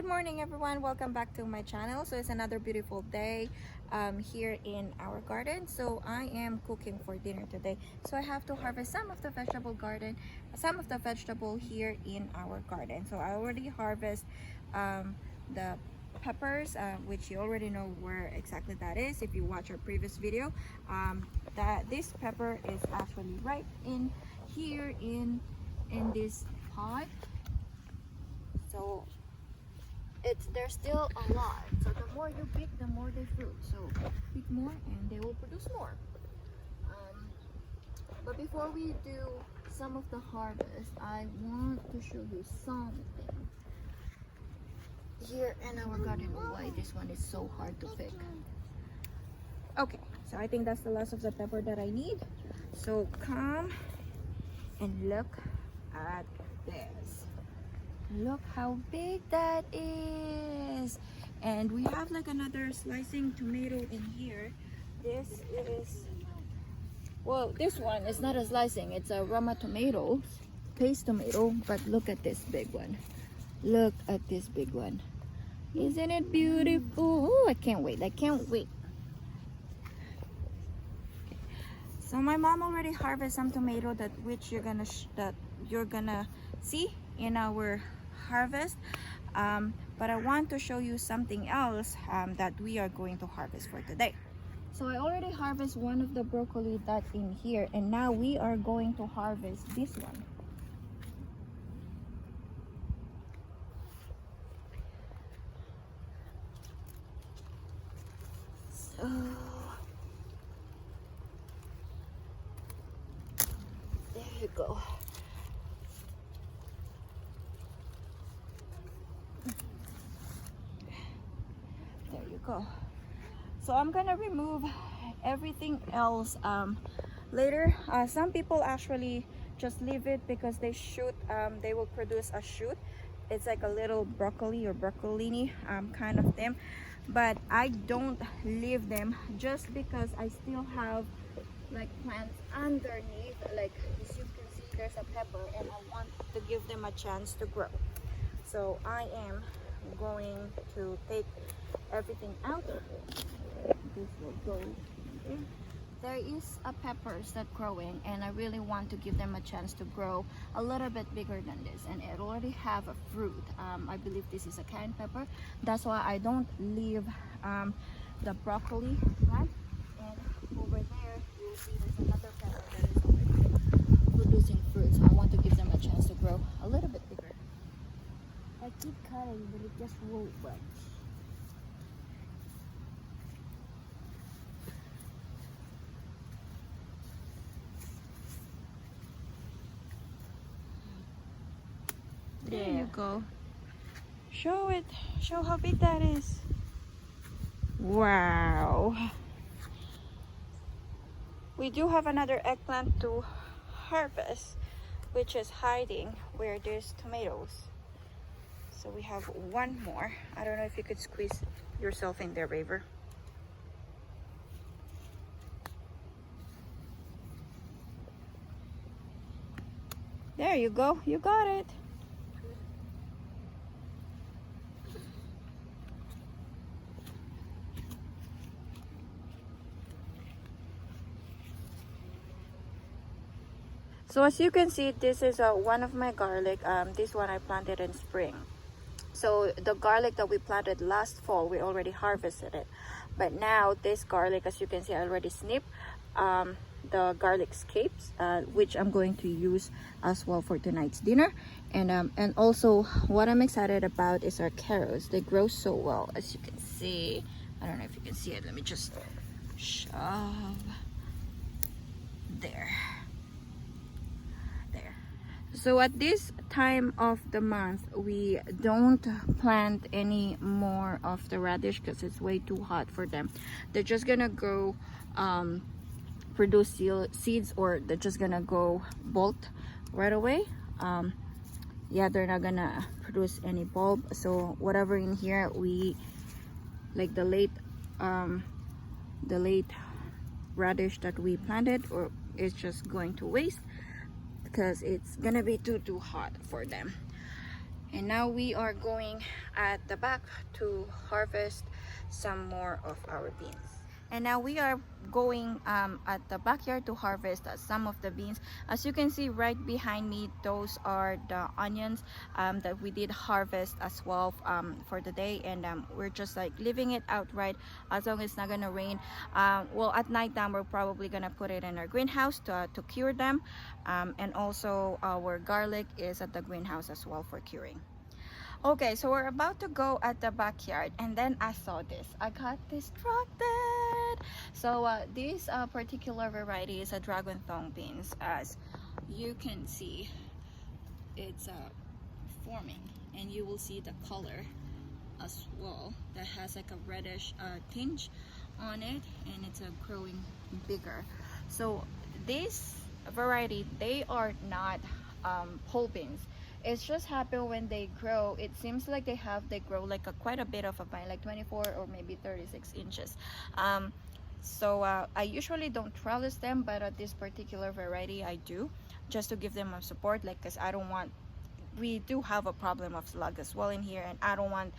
good morning everyone, welcome back to my channel. So it's another beautiful day here in our garden. So I am cooking for dinner today, so I have to harvest some of the vegetable here in our garden. So I already harvest the peppers, which you already know where exactly that is if you watch our previous video. That this pepper is actually right in here in this pot. So there's still a lot, so the more you pick, the more they fruit. So pick more and they will produce more. But before we do some of the harvest, I want to show you something here in our garden. Why this one is so hard to pick. Okay, so I think that's the last of the pepper that I need. So come and look at this. Look how big that is. And we have like another slicing tomato in here. This is, well, this one is not a slicing, it's a Roma tomato, paste tomato. But look at this big one. Look at this big one. Isn't it beautiful? Oh, I can't wait, I can't wait. So my mom already harvested some tomato that you're gonna see in our harvest, but I want to show you something else that we are going to harvest for today. So I already harvest one of the broccoli that's in here, and now we are going to harvest this one. So there you go. There you go. So I'm gonna remove everything else later. Some people actually just leave it because they shoot, they will produce a shoot. It's like a little broccoli or broccolini kind of thing, but I don't leave them just because I still have like plants underneath. Like as you can see, there's a pepper and I want to give them a chance to grow. So I am going to take everything out. This will go there. There is a peppers that growing, and I really want to give them a chance to grow a little bit bigger than this, and it already have a fruit. I believe this is a cayenne pepper. That's why I don't leave the broccoli plant. And over there you'll see there's another pepper that is already producing fruit, so I want to give them a chance to grow a little bit bigger. I keep cutting, but it just won't budge. There you go. Show it. Show how big that is. Wow. We do have another eggplant to harvest, which is hiding where there's tomatoes. So we have one more. I don't know if you could squeeze yourself in there, Raver. There you go. You got it. So as you can see, this is one of my garlic. This one I planted in spring. So the garlic that we planted last fall, we already harvested it. But now this garlic, as you can see, I already snipped the garlic scapes, which I'm going to use as well for tonight's dinner. And also what I'm excited about is our carrots. They grow so well, as you can see. I don't know if you can see it. Let me just shove there. So at this time of the month, we don't plant any more of the radish because it's way too hot for them. They're just gonna go produce seeds, or they're just gonna go bolt right away. Yeah, they're not gonna produce any bulb. So whatever in here, we like the late radish that we planted, or it's just going to waste because it's gonna be too hot for them. And now we are going at the back to harvest some more of our beans. And now we are going at the backyard to harvest some of the beans. As you can see right behind me, those are the onions that we did harvest as well for the day. And we're just like leaving it outright as long as it's not gonna rain. Well, at night time we're probably gonna put it in our greenhouse to cure them. And also our garlic is at the greenhouse as well for curing. Okay, so we're about to go at the backyard, and then I saw this. I got distracted. So this particular variety is a dragon thong beans. As you can see, it's forming, and you will see the color as well that has like a reddish tinge on it, and it's growing bigger. So this variety, they are not pole beans. It's just happen when they grow, it seems like they grow like quite a bit of a vine, like 24 or maybe 36 inches. So I usually don't trellis them, but at this particular variety I do, just to give them a support, like, because I don't want, we do have a problem of slug as well in here, and I don't want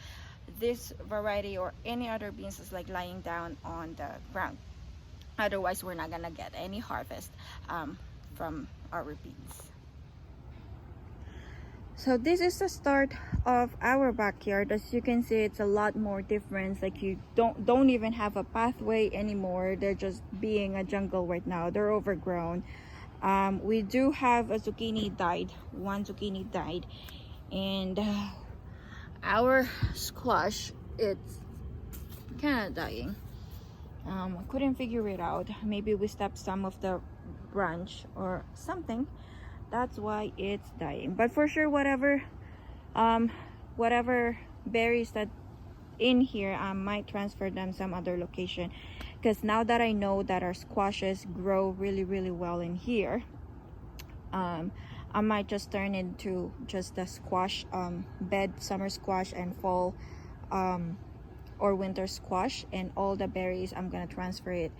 this variety or any other beans is like lying down on the ground. Otherwise we're not gonna get any harvest from our beans. So this is the start of our backyard. As you can see, it's a lot more different. Like, you don't even have a pathway anymore. They're just being a jungle right now. They're overgrown. We do have a zucchini died. One zucchini died, and our squash, it's kind of dying. I couldn't figure it out. Maybe we stepped some of the branch or something. That's why it's dying. But for sure, whatever berries that in here, I might transfer them some other location, because now that I know that our squashes grow really well in here, I might just turn into just a squash bed, summer squash and fall or winter squash, and all the berries I'm gonna transfer it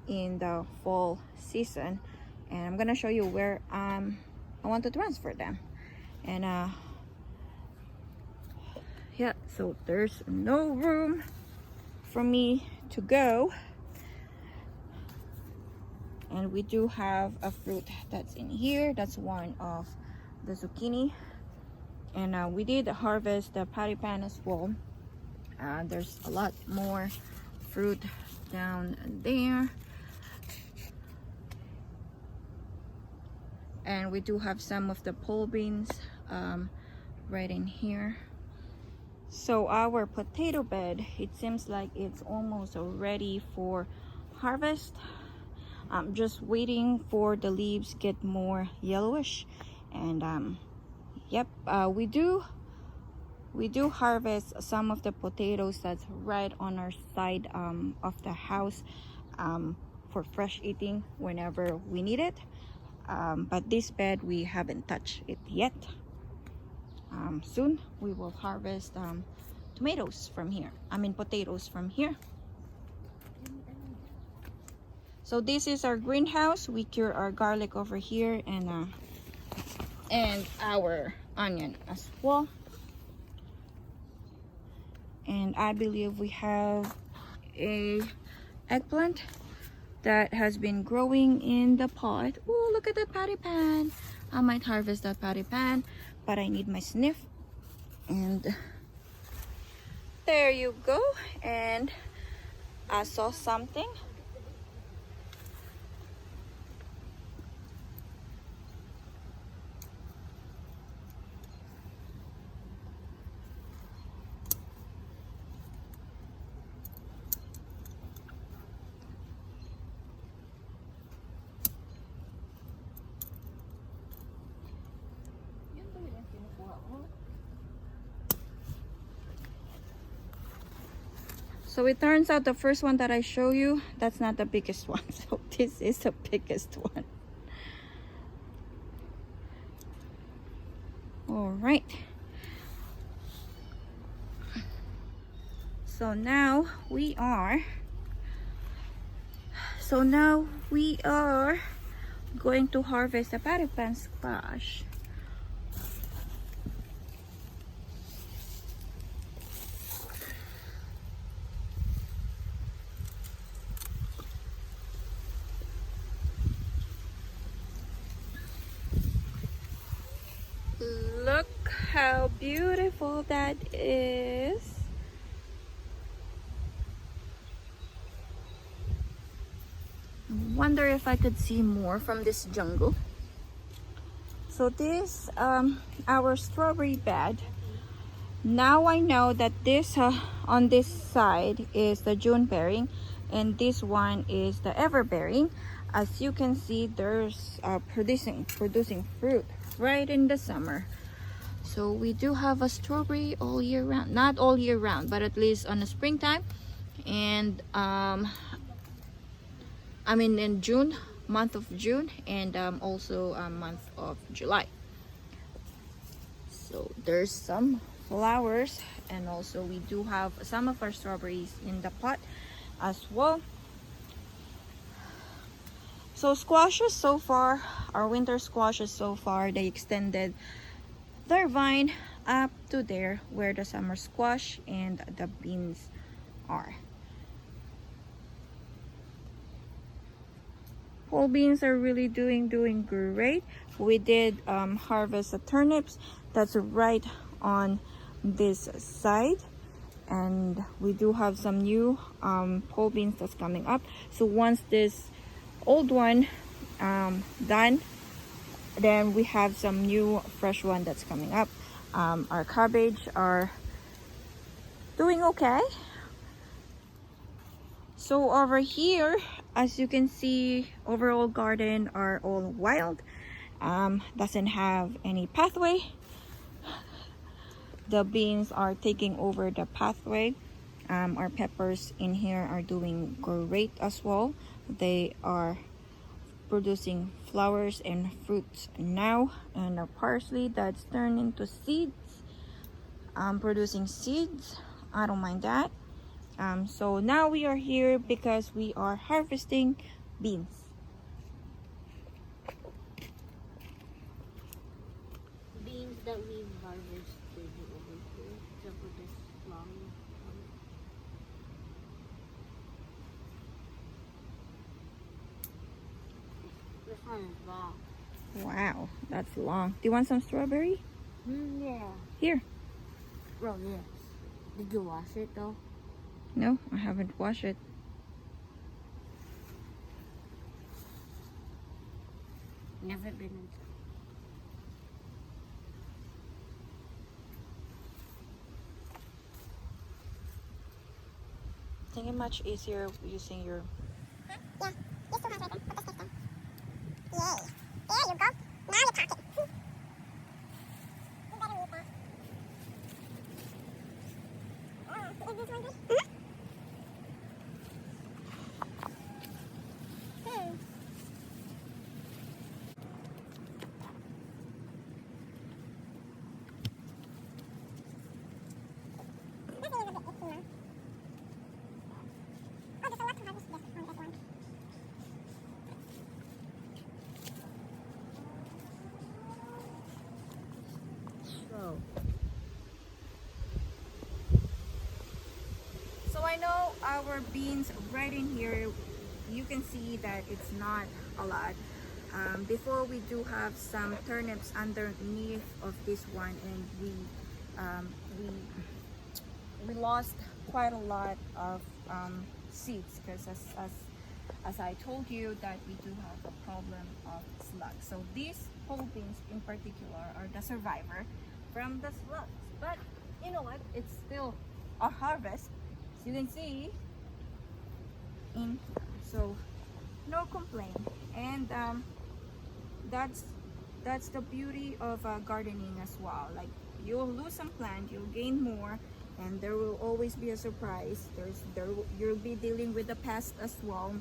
in the fall season. And I'm gonna show you where I want to transfer them. And yeah, so there's no room for me to go, and we do have a fruit that's in here. That's one of the zucchini, and we did harvest the patty pan as well. There's a lot more fruit down there. And we do have some of the pole beans right in here. So our potato bed, it seems like it's almost ready for harvest. I'm just waiting for the leaves get more yellowish, and yep, we do harvest some of the potatoes that's right on our side of the house for fresh eating whenever we need it. But this bed, we haven't touched it yet. Soon we will harvest tomatoes from here. I mean potatoes from here. So this is our greenhouse. We cure our garlic over here, and our onion as well. And I believe we have a eggplant that has been growing in the pot. Oh, look at that patty pan. I might harvest that patty pan, but I need my sniff. And there you go. And I saw something. So it turns out the first one that I show you, that's not the biggest one. So this is the biggest one. All right. So now we are going to harvest the patty pan squash. how beautiful that is. Wonder if I could see more from this jungle. So this our strawberry bed. Now I know that this on this side is the June bearing, and this one is the ever bearing. As you can see, there's producing fruit right in the summer. So we do have a strawberry all year round. Not all year round, but at least on the springtime. And I mean in June, month of June, and also month of July. So there's some flowers, and also we do have some of our strawberries in the pot as well. So squashes so far, our winter squashes so far, they extended their vine up to there where the summer squash and the beans are. Pole beans are really doing great. We did harvest the turnips. That's right on this side, and we do have some new pole beans that's coming up. So once this old one done, then we have some new fresh one that's coming up. Our cabbage are doing okay. So over here, as you can see, overall garden are all wild. Doesn't have any pathway. The beans are taking over the pathway. Our peppers in here are doing great as well. They are producing flowers and fruits now, and our parsley that's turned into seeds, producing seeds. I don't mind that. So now we are here because we are harvesting beans. Beans that we've harvested over here. Except for this long one. This one is long. Wow, that's long. Do you want some strawberry? Yeah. Here. Bro, yes. Did you wash it though? No, I haven't washed it. Never been inside. I think it's much easier using your... Yeah, just 200. Put the stick down. Yay. There you go. Now you're talking. You better read that. Oh, is this one good? This one is a bit icky now. Oh, there's a lot to harvest this on this one. So I know our beans right in here, you can see that it's not a lot. Before we do have some turnips underneath of this one, and we lost quite a lot of seeds because as I told you that we do have a problem of slugs. So these pole beans in particular are the survivor from the slugs. But you know what? It's still a harvest. As you can see in here. So no complaint. And that's the beauty of gardening as well. Like, you'll lose some plant, you'll gain more, and there will always be a surprise. You'll be dealing with the pest as well,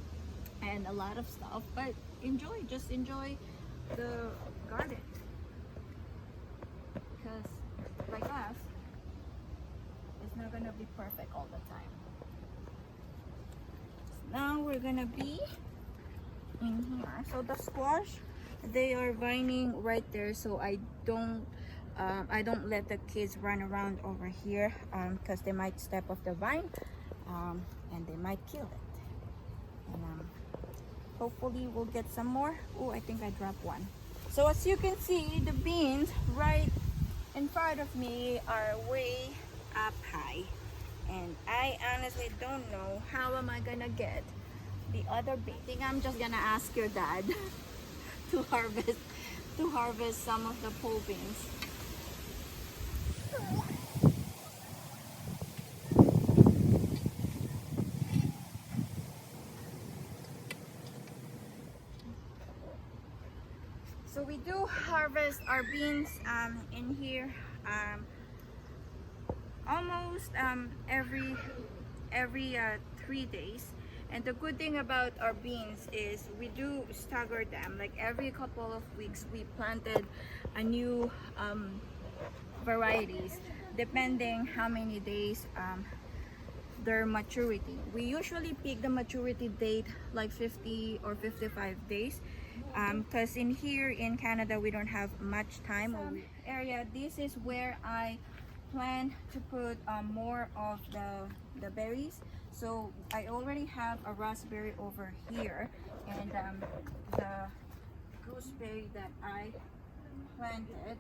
and a lot of stuff. But just enjoy the garden, because like us, it's not gonna be perfect all the time. Now we're gonna be in here. So the squash, they are vining right there, so I don't let the kids run around over here because they might step off the vine and they might kill it. And hopefully we'll get some more. Oh, I think I dropped one. So as you can see, the beans right in front of me are way up high, and I honestly don't know how am I gonna get the other beans. I think I'm just gonna ask your dad to harvest some of the pole beans. So we do harvest our beans in here almost every 3 days. And the good thing about our beans is we do stagger them. Like every couple of weeks we planted a new varieties depending how many days their maturity. We usually pick the maturity date like 50 or 55 days because in here in Canada we don't have much time or area. This is where I plan to put more of the berries. So I already have a raspberry over here, and the gooseberry that I planted.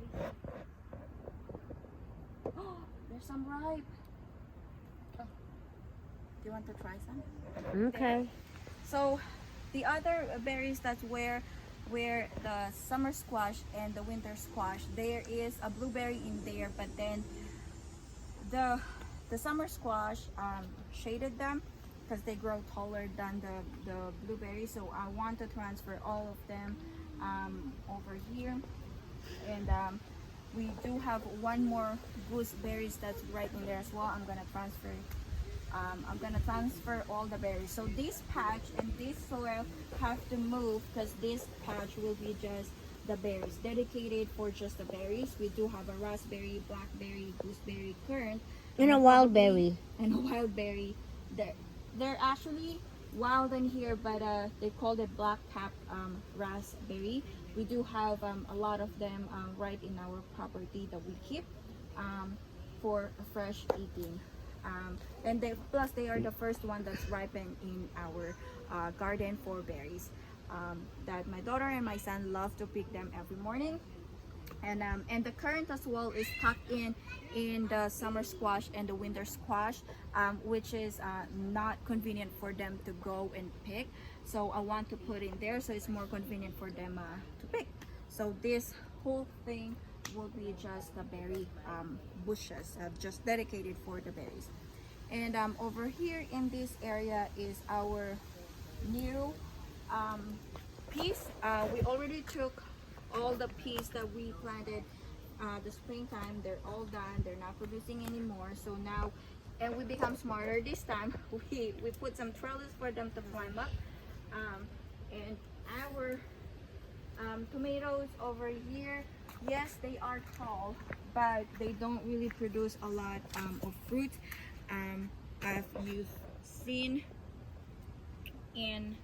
Oh, there's some ripe. Oh, do you want to try some? Okay. So the other berries, that's where the summer squash and the winter squash, there is a blueberry in there, but then the summer squash shaded them because they grow taller than the blueberry. So I want to transfer all of them over here. And we do have one more gooseberries that's right in there as well. I'm gonna transfer all the berries. So this patch and this soil have to move because this patch will be just the berries, dedicated for just the berries. We do have a raspberry, blackberry, gooseberry, currant, And a wild berry. and a wild berry. They're actually wild in here, but they called it black cap raspberry. We do have a lot of them right in our property that we keep for fresh eating. And plus they are the first one that's ripened in our garden for berries. That my daughter and my son love to pick them every morning. And the currant as well is tucked in the summer squash and the winter squash, which is not convenient for them to go and pick. So I want to put in there so it's more convenient for them to pick. So this whole thing will be just the berry bushes, just dedicated for the berries. And over here in this area is our new peas. We already took all the peas that we planted the springtime. They're all done. They're not producing anymore. So now, and we become smarter this time. We put some trellis for them to climb up. And our tomatoes over here, yes, they are tall, but they don't really produce a lot of fruit. As you've seen in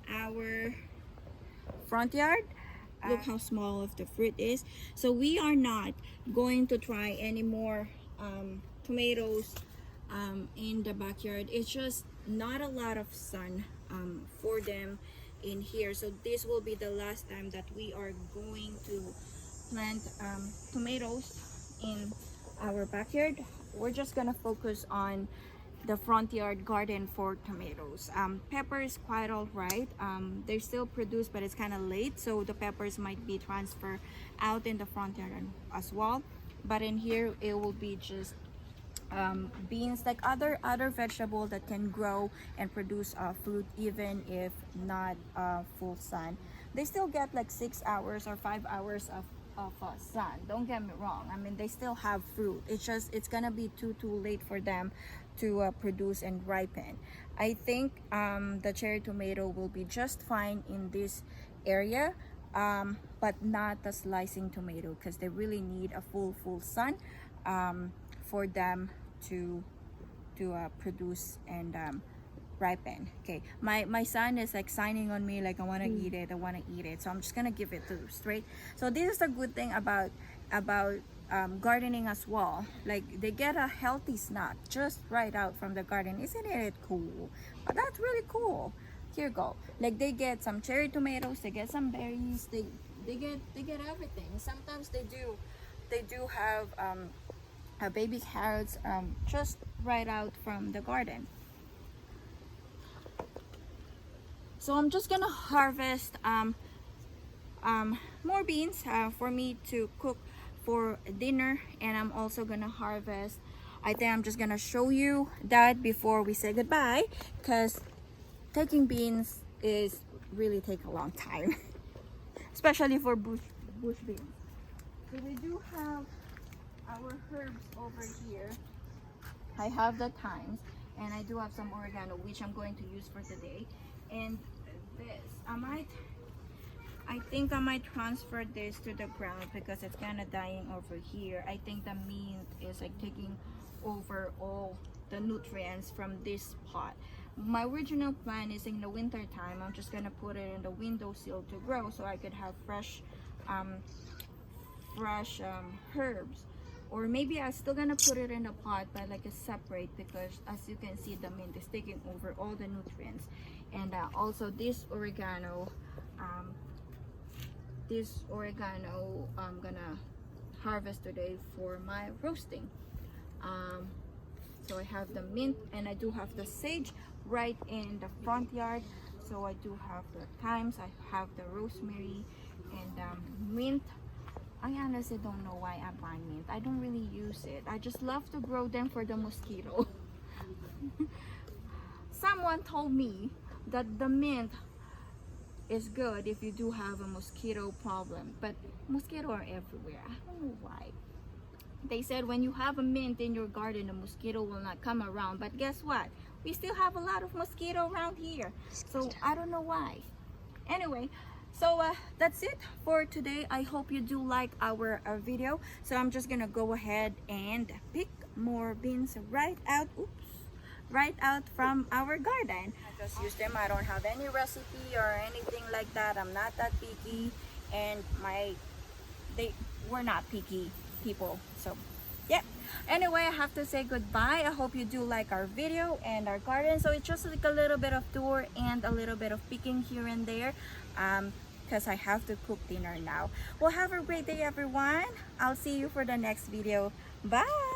our front yard, look how small of the fruit is. So we are not going to try any more tomatoes in the backyard. It's just not a lot of sun for them in here. So this will be the last time that we are going to plant tomatoes in our backyard. We're just gonna focus on the front yard garden for tomatoes. Pepper is quite all right. They still produce, but it's kind of late, so the peppers might be transferred out in the front yard as well. But in here, it will be just beans, like other vegetable that can grow and produce fruit even if not full sun. They still get like 6 hours or 5 hours of sun. Don't get me wrong. I mean, they still have fruit. It's just it's gonna be too late for them to produce and ripen. I think the cherry tomato will be just fine in this area, but not the slicing tomato because they really need a full sun for them to produce and ripen. Okay, my son is like signing on me like I want to eat it, so I'm just gonna give it to straight. So this is the good thing about gardening as well. Like they get a healthy snack just right out from the garden. Isn't it cool? But that's really cool. Here you go. Like they get some cherry tomatoes, they get some berries, they get everything. Sometimes they do they do have baby carrots just right out from the garden. So I'm just gonna harvest more beans for me to cook for dinner, and I'm also gonna harvest, I think I'm just gonna show you that before we say goodbye, because taking beans is really take a long time especially for bush beans. So we do have our herbs over here. I have the thyme, and I do have some oregano, which I'm going to use for today. And this, I think I might transfer this to the ground because it's kind of dying over here. I think the mint is like taking over all the nutrients from this pot. My original plan is in the winter time, I'm just gonna put it in the windowsill to grow so I could have fresh herbs. Or maybe I'm still gonna put it in a pot but like a separate, because as you can see the mint is taking over all the nutrients. And also this oregano I'm gonna harvest today for my roasting. So I have the mint, and I do have the sage right in the front yard. So I do have the thyme, I have the rosemary, and mint. I honestly don't know why I buy mint. I don't really use it. I just love to grow them for the mosquito. Someone told me that the mint is good if you do have a mosquito problem, but mosquitoes are everywhere. I don't know why. They said when you have a mint in your garden, the mosquito will not come around, but guess what? We still have a lot of mosquito around here, so I don't know why. Anyway, so that's it for today. I hope you do like our video. So I'm just gonna go ahead and pick more beans right out from our garden. I just use them. I don't have any recipe or anything like that. I'm not that picky, and we're not picky people. So yeah, anyway, I have to say goodbye. I hope you do like our video and our garden. So it's just like a little bit of tour and a little bit of picking here and there, because I have to cook dinner now. Well, have a great day everyone. I'll see you for the next video. Bye.